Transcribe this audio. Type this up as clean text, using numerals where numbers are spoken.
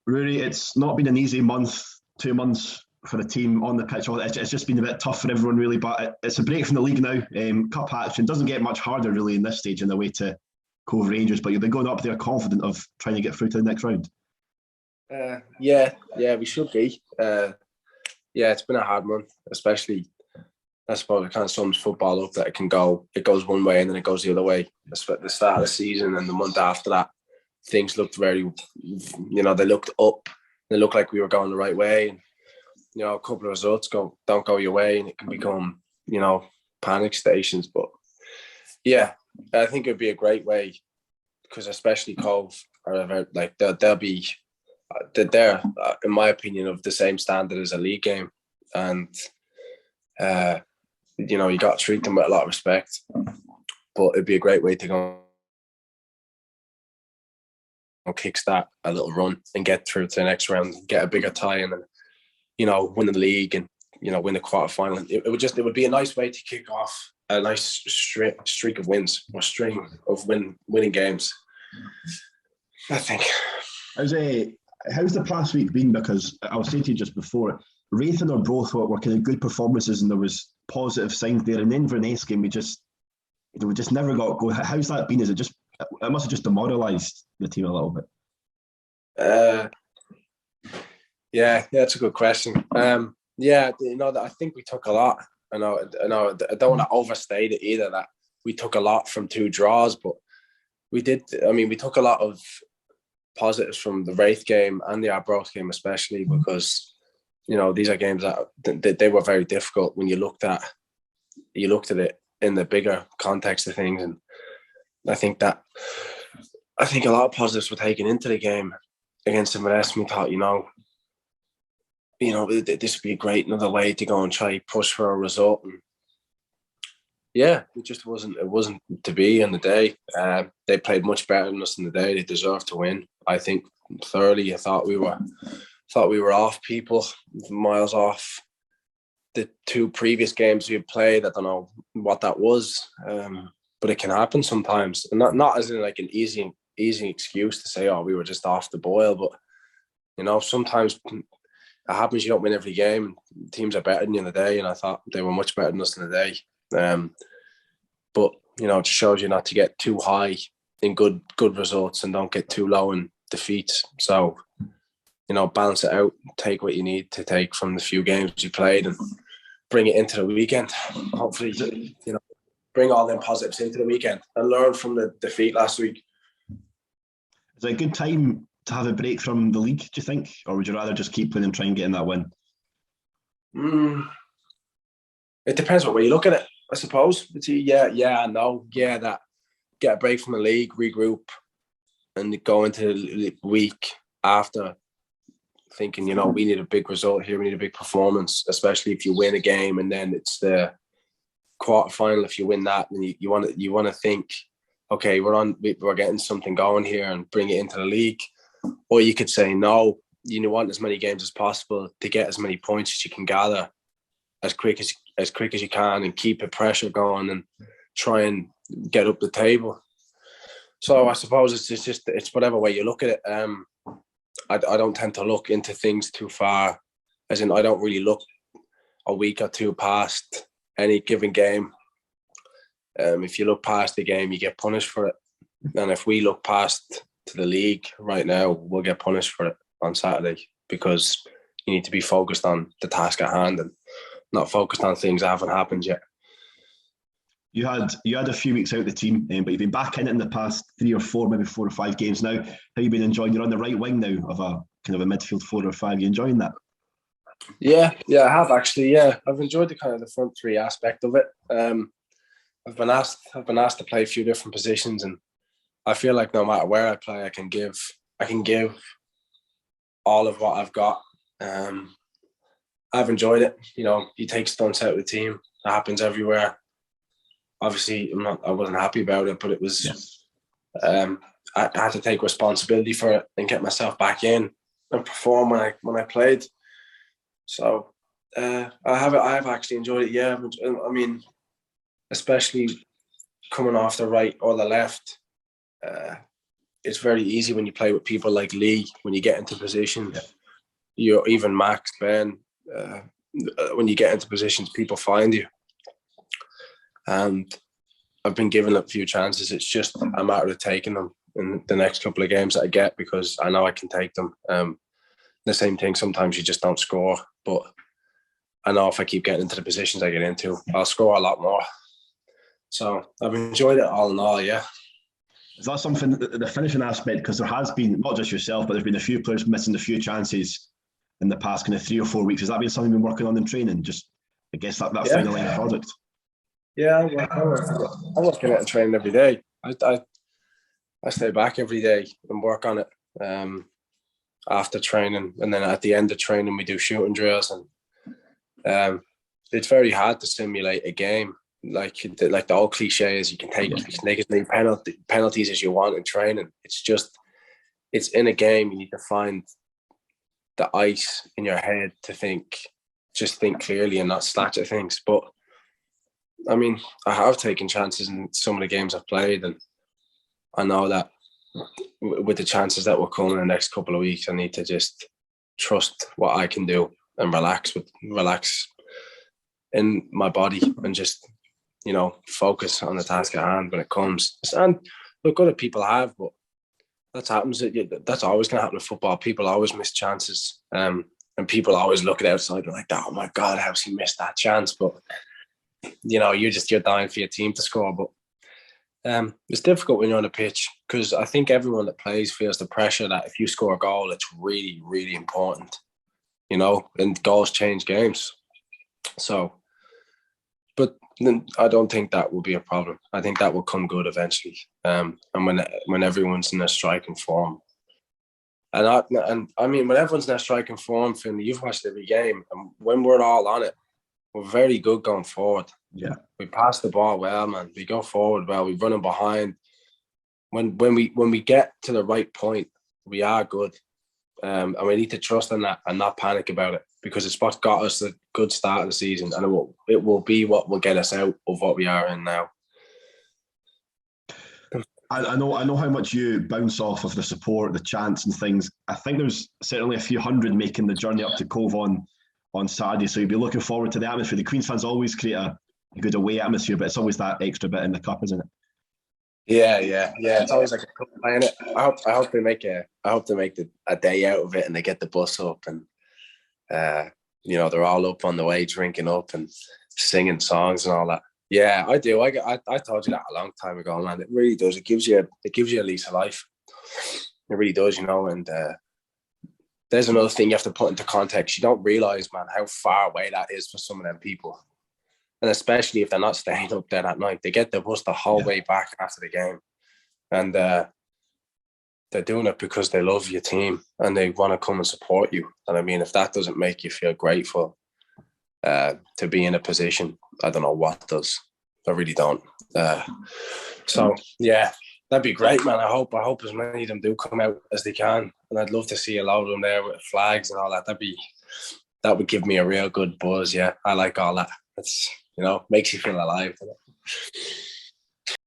Ruari, it's not been an easy month, 2 months for the team on the pitch. It's just been a bit tough for everyone, really. But it's a break from the league now. Cup action doesn't get much harder, really, in this stage in the way to Cove Rangers. But you'll be going up there confident of trying to get through to the next round. Yeah, we should be. Yeah, it's been a hard month, especially. I suppose it kind of sums football up that it goes one way and then it goes the other way. At the start of the season and the month after that, things looked very, they looked up. They looked like we were going the right way. And, a couple of results don't go your way and it can become, panic stations. But yeah, I think it'd be a great way because especially Cove are like they'll be, they're in my opinion of the same standard as a league game. And, you got to treat them with a lot of respect, but it'd be a great way to go kickstart a little run and get through to the next round, get a bigger tie, and then, win the league and, win the quarterfinal. It would be a nice way to kick off a nice streak of wins or string of winning games, I think. How's the past week been? Because I was saying to you just before, Wraithen or both were kind of good performances and there was positive signs there. And then Inverness game, we just never got going. How's that been? It must have just demoralised the team a little bit. Yeah, that's a good question. I think we took a lot. I don't want to overstate it either that we took a lot from 2 draws, but we did. I mean, we took a lot of positives from the Wraith game and the Arbroath game, especially because these are games that they were very difficult when you looked at it in the bigger context of things. And I think a lot of positives were taken into the game against Inverness. We thought, this would be a great another way to go and try push for a result. And yeah, it wasn't to be on the day. They played much better than us in the day. They deserved to win. I think thoroughly. I thought we were off people, miles off the 2 previous games we had played. I don't know what that was, but it can happen sometimes. And not as in like an easy excuse to say, oh, we were just off the boil. But, sometimes it happens. You don't win every game. Teams are better than you in the day. And I thought they were much better than us in the day. But, it just shows you not to get too high in good results and don't get too low in defeats. So, balance it out, take what you need to take from the few games you played and bring it into the weekend. Hopefully, bring all them positives into the weekend and learn from the defeat last week. Is it a good time to have a break from the league, do you think? Or would you rather just keep playing and try and get in that win? It depends what way you look at it, I suppose. It's that get a break from the league, regroup, and go into the week after thinking, we need a big result here, we need a big performance, especially if you win a game and then it's the quarterfinal. If you win that, then you want to think, okay, we're getting something going here and bring it into the league. Or you could say, no, you want as many games as possible to get as many points as you can gather as quick as you can and keep the pressure going and try and get up the table. So I suppose it's whatever way you look at it. I don't tend to look into things too far, as in I don't really look a week or 2 past any given game. If you look past the game, you get punished for it. And if we look past to the league right now, we'll get punished for it on Saturday because you need to be focused on the task at hand and not focused on things that haven't happened yet. You had a few weeks out of the team, but you've been back in it in the past 3 or 4, maybe 4 or 5 games now. How you been enjoying? You're on the right wing now of a kind of a midfield 4 or 5. You enjoying that? Yeah, I have actually. Yeah, I've enjoyed the kind of the front 3 aspect of it. I've been asked to play a few different positions, and I feel like no matter where I play, I can give all of what I've got. I've enjoyed it. You take stunts out of the team. That happens everywhere. Obviously, I wasn't happy about it, but it was. Yeah. I had to take responsibility for it and get myself back in and perform when I played. So I have actually enjoyed it. Yeah, I mean, especially coming off the right or the left, it's very easy when you play with people like Lee, when you get into position, you're even Max, Ben, when you get into positions, people find you. And I've been given a few chances. It's just a matter of taking them in the next couple of games that I get, because I know I can take them. The same thing, sometimes you just don't score, but I know if I keep getting into the positions I get into, I'll score a lot more. So I've enjoyed it all in all, yeah. Is that something, the finishing aspect, because there has been, not just yourself, but there's been a few players missing a few chances in the past kind of 3 or 4 weeks. Has that been something you've been working on in training? Just, I guess, that final line product? Yeah, I'm working at training every day. I stay back every day and work on it after training. And then at the end of training, we do shooting drills. And it's very hard to simulate a game. Like the old cliche is you can take as many penalties as you want in training. It's in a game. You need to find the ice in your head to think clearly and not snatch at things. But I mean, I have taken chances in some of the games I've played, and I know that with the chances that will come in the next couple of weeks, I need to just trust what I can do and relax in my body and just, focus on the task at hand when it comes. And look, other people have, but that happens. That's always going to happen in football. People always miss chances, and people always look at outside and like, oh my God, how's he missed that chance? But you're dying for your team to score. But it's difficult when you're on the pitch, because I think everyone that plays feels the pressure that if you score a goal, it's really, really important, and goals change games. So, but I don't think that will be a problem. I think that will come good eventually. And when everyone's in a striking form, and I mean, when everyone's in a striking form, Finn, you've watched every game, and when we're all on it, we're very good going forward. Yeah, we pass the ball well, man. We go forward well. We run in behind. When we get to the right point, we are good, and we need to trust in that and not panic about it, because it's what got us a good start of the season, and it will be what will get us out of what we are in now. I know how much you bounce off of the support, the chants and things. I think there's certainly a few hundred making the journey up to Cove on Saturday, so you'll be looking forward to the atmosphere. The Queens fans always create a good away atmosphere, but it's always that extra bit in the cup, isn't it? Yeah. It's always like a cup playing it. I hope they make a day out of it, and they get the bus up, and they're all up on the way, drinking up and singing songs and all that. Yeah, I do. I told you that a long time ago, man. It really does. It gives you a lease of life. It really does, And there's another thing you have to put into context. You don't realize, man, how far away that is for some of them people. And especially if they're not staying up there that night. They get the bus the whole way back after the game. And they're doing it because they love your team and they want to come and support you. And I mean, if that doesn't make you feel grateful to be in a position, I don't know what does. I really don't. So, yeah, that'd be great, man. I hope as many of them do come out as they can. And I'd love to see a lot of them there with flags and all that. That would give me a real good buzz. Yeah, I like all that. It's, makes you feel alive.